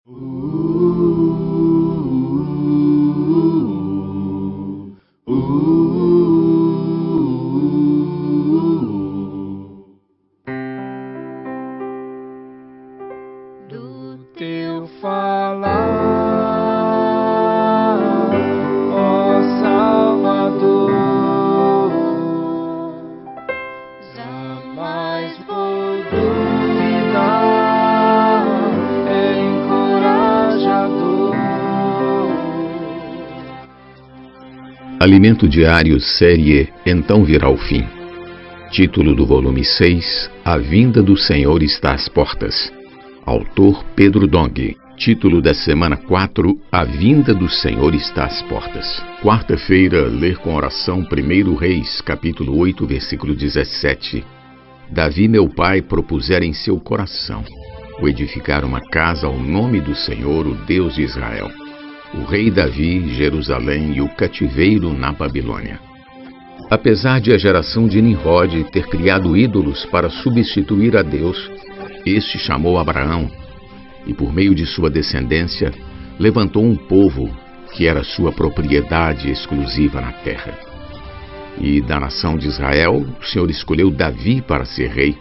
Do teu falar, ó Salvador, jamais vou duvidar, é encorajador. Alimento Diário, série Então Virá o Fim. Título do volume 6, A Vinda do Senhor está às portas. Autor Pedro Dong. Título da semana 4, A Vinda do Senhor está às portas. Quarta-feira, ler com oração 1 Reis, capítulo 8, versículo 17. Davi, meu pai, propusera em seu coração o edificar uma casa ao nome do Senhor, o Deus de Israel. O rei Davi, Jerusalém e o cativeiro na Babilônia. Apesar de a geração de Nimrod ter criado ídolos para substituir a Deus, este chamou Abraão e, por meio de sua descendência, levantou um povo que era sua propriedade exclusiva na terra. E da nação de Israel, o Senhor escolheu Davi para ser rei.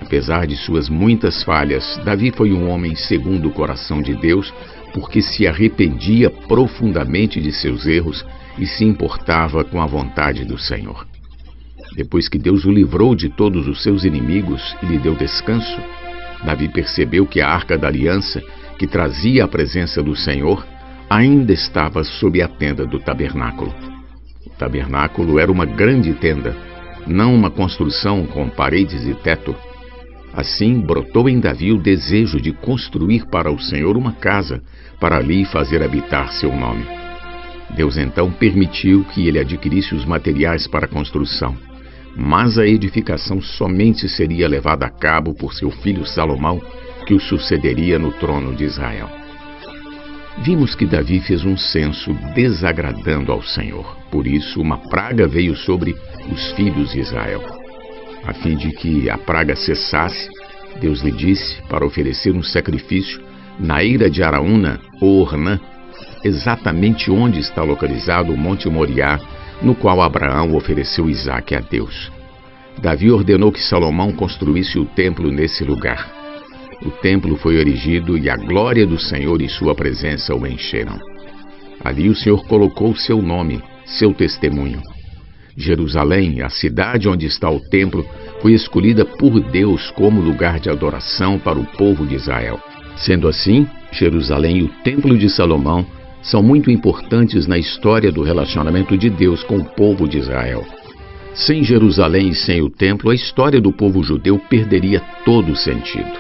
Apesar de suas muitas falhas, Davi foi um homem segundo o coração de Deus, porque se arrependia profundamente de seus erros e se importava com a vontade do Senhor. Depois que Deus o livrou de todos os seus inimigos e lhe deu descanso, Davi percebeu que a arca da aliança, que trazia a presença do Senhor, ainda estava sob a tenda do tabernáculo. O tabernáculo era uma grande tenda, não uma construção com paredes e teto. Assim, brotou em Davi o desejo de construir para o Senhor uma casa, para ali fazer habitar seu nome. Deus então permitiu que ele adquirisse os materiais para a construção, mas a edificação somente seria levada a cabo por seu filho Salomão, que o sucederia no trono de Israel. Vimos que Davi fez um censo desagradando ao Senhor. Por isso, uma praga veio sobre os filhos de Israel. A fim de que a praga cessasse, Deus lhe disse para oferecer um sacrifício na eira de Araúna, ou Ornã, exatamente onde está localizado o Monte Moriá, no qual Abraão ofereceu Isaque a Deus. Davi ordenou que Salomão construísse o templo nesse lugar. O templo foi erigido e a glória do Senhor e sua presença o encheram. Ali o Senhor colocou seu nome, seu testemunho. Jerusalém, a cidade onde está o templo, foi escolhida por Deus como lugar de adoração para o povo de Israel. Sendo assim, Jerusalém e o templo de Salomão são muito importantes na história do relacionamento de Deus com o povo de Israel. Sem Jerusalém e sem o templo, a história do povo judeu perderia todo o sentido.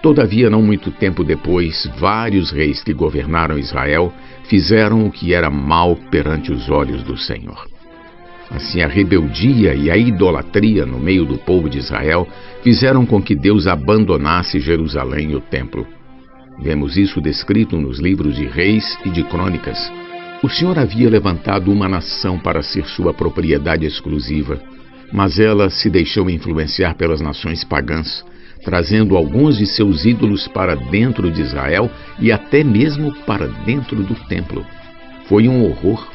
Todavia, não muito tempo depois, vários reis que governaram Israel fizeram o que era mal perante os olhos do Senhor. Assim, a rebeldia e a idolatria no meio do povo de Israel fizeram com que Deus abandonasse Jerusalém e o templo. Vemos isso descrito nos livros de Reis e de Crônicas. O Senhor havia levantado uma nação para ser sua propriedade exclusiva, mas ela se deixou influenciar pelas nações pagãs, trazendo alguns de seus ídolos para dentro de Israel e até mesmo para dentro do templo. Foi um horror.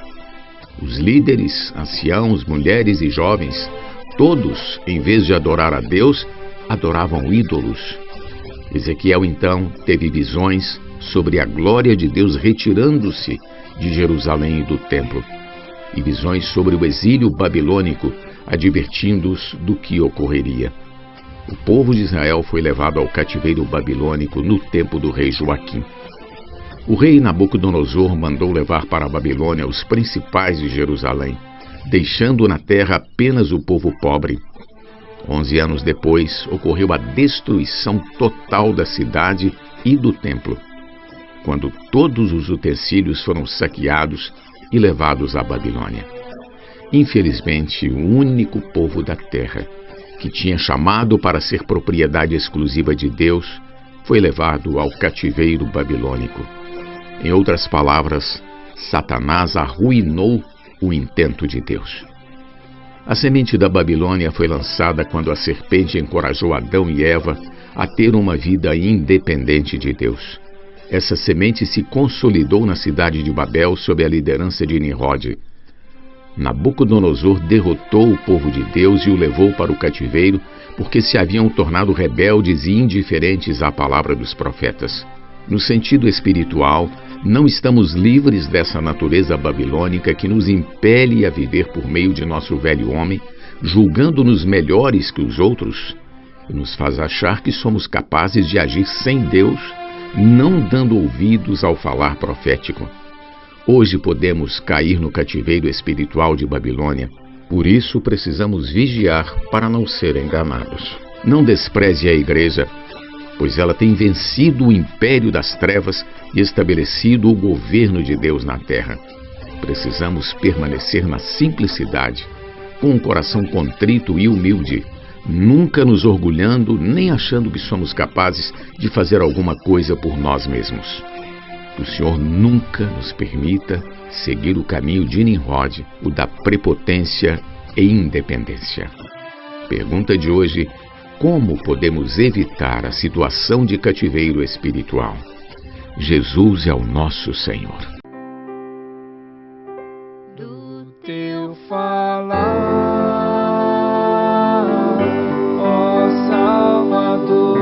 Os líderes, anciãos, mulheres e jovens, todos, em vez de adorar a Deus, adoravam ídolos. Ezequiel, então, teve visões sobre a glória de Deus retirando-se de Jerusalém e do templo, e visões sobre o exílio babilônico, advertindo-os do que ocorreria. O povo de Israel foi levado ao cativeiro babilônico no tempo do rei Joaquim. O rei Nabucodonosor mandou levar para a Babilônia os principais de Jerusalém, deixando na terra apenas o povo pobre. 11 anos depois, ocorreu a destruição total da cidade e do templo, quando todos os utensílios foram saqueados e levados à Babilônia. Infelizmente, o único povo da terra que tinha chamado para ser propriedade exclusiva de Deus foi levado ao cativeiro babilônico. Em outras palavras, Satanás arruinou o intento de Deus. A semente da Babilônia foi lançada quando a serpente encorajou Adão e Eva a ter uma vida independente de Deus. Essa semente se consolidou na cidade de Babel sob a liderança de Nimrod. Nabucodonosor derrotou o povo de Deus e o levou para o cativeiro porque se haviam tornado rebeldes e indiferentes à palavra dos profetas. No sentido espiritual, não estamos livres dessa natureza babilônica que nos impele a viver por meio de nosso velho homem, julgando-nos melhores que os outros, e nos faz achar que somos capazes de agir sem Deus, não dando ouvidos ao falar profético. Hoje podemos cair no cativeiro espiritual de Babilônia, por isso precisamos vigiar para não ser enganados. Não despreze a igreja, pois ela tem vencido o império das trevas e estabelecido o governo de Deus na terra. Precisamos permanecer na simplicidade, com um coração contrito e humilde, nunca nos orgulhando nem achando que somos capazes de fazer alguma coisa por nós mesmos. Que o Senhor nunca nos permita seguir o caminho de Nimrod, o da prepotência e independência. Pergunta de hoje: como podemos evitar a situação de cativeiro espiritual? Jesus é o nosso Senhor. Do teu falar, ó Salvador,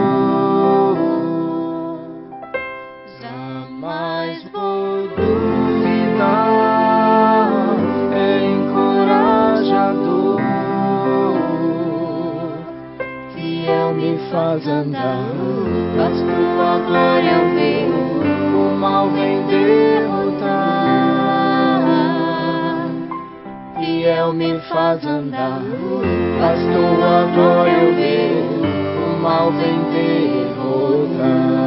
jamais vou duvidar, é encorajador, fiel me faz andar, faz tua glória eu ver, o mal vem derrotar. Fiel me faz andar, faz tua glória eu ver, o mal vem derrotar.